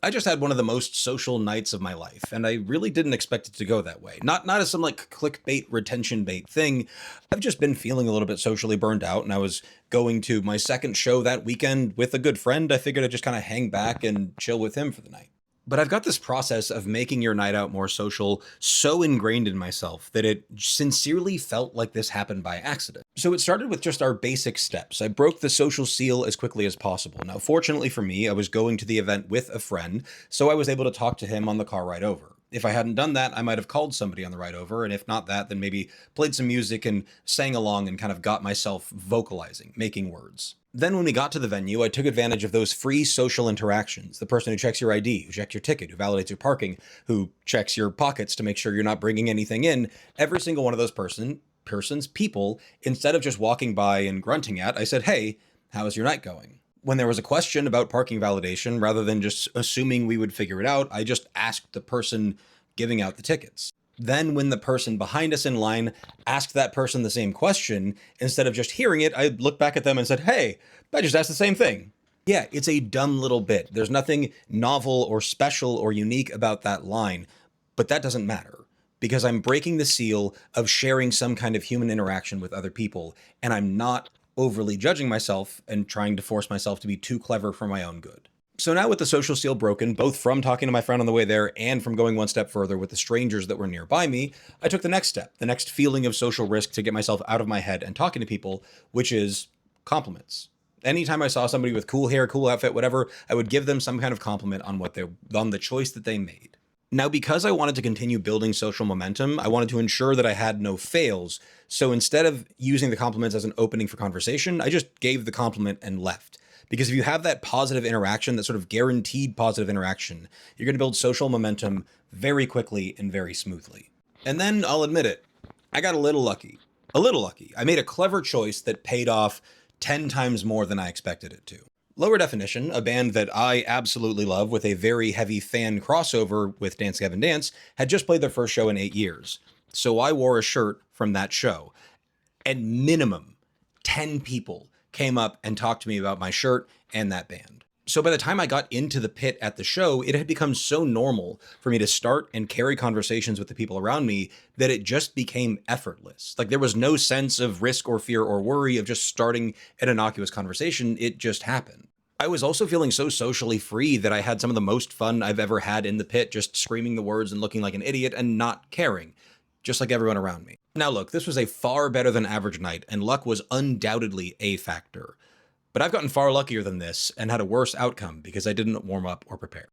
I just had one of the most social nights of my life, and I really didn't expect it to go that way. Not as some like clickbait, retention bait thing. I've just been feeling a little bit socially burned out, and I was going to my second show that weekend with a good friend. I figured I'd just kind of hang back and chill with him for the night. But I've got this process of making your night out more social so ingrained in myself that it sincerely felt like this happened by accident. So it started with just our basic steps. I broke the social seal as quickly as possible. Now, fortunately for me, I was going to the event with a friend, so I was able to talk to him on the car ride over. If I hadn't done that, I might have called somebody on the ride over, and if not that, then maybe played some music and sang along and kind of got myself vocalizing, making words. Then when we got to the venue, I took advantage of those free social interactions. The person who checks your ID, who checks your ticket, who validates your parking, who checks your pockets to make sure you're not bringing anything in. Every single one of those people, instead of just walking by and grunting at, I said, "Hey, how's your night going?" When there was a question about parking validation, rather than just assuming we would figure it out, I just asked the person giving out the tickets. Then when the person behind us in line asked that person the same question, instead of just hearing it, I looked back at them and said, "Hey, I just asked the same thing." Yeah, it's a dumb little bit. There's nothing novel or special or unique about that line, but that doesn't matter because I'm breaking the seal of sharing some kind of human interaction with other people, and I'm not overly judging myself and trying to force myself to be too clever for my own good. So now with the social seal broken, both from talking to my friend on the way there and from going one step further with the strangers that were nearby me, I took the next step, the next feeling of social risk to get myself out of my head and talking to people, which is compliments. Anytime I saw somebody with cool hair, cool outfit, whatever, I would give them some kind of compliment on the choice that they made. Now, because I wanted to continue building social momentum, I wanted to ensure that I had no fails. So instead of using the compliments as an opening for conversation, I just gave the compliment and left. Because if you have that positive interaction, that sort of guaranteed positive interaction, you're going to build social momentum very quickly and very smoothly. And then I'll admit it, I got a little lucky. A little lucky. I made a clever choice that paid off 10 times more than I expected it to. Lower Definition, a band that I absolutely love with a very heavy fan crossover with Dance Gavin Dance, had just played their first show in 8 years. So I wore a shirt from that show. And minimum 10 people came up and talked to me about my shirt and that band. So by the time I got into the pit at the show, it had become so normal for me to start and carry conversations with the people around me that it just became effortless. Like there was no sense of risk or fear or worry of just starting an innocuous conversation. It just happened. I was also feeling so socially free that I had some of the most fun I've ever had in the pit, just screaming the words and looking like an idiot and not caring, just like everyone around me. Now look, this was a far better than average night, and luck was undoubtedly a factor. But I've gotten far luckier than this and had a worse outcome because I didn't warm up or prepare.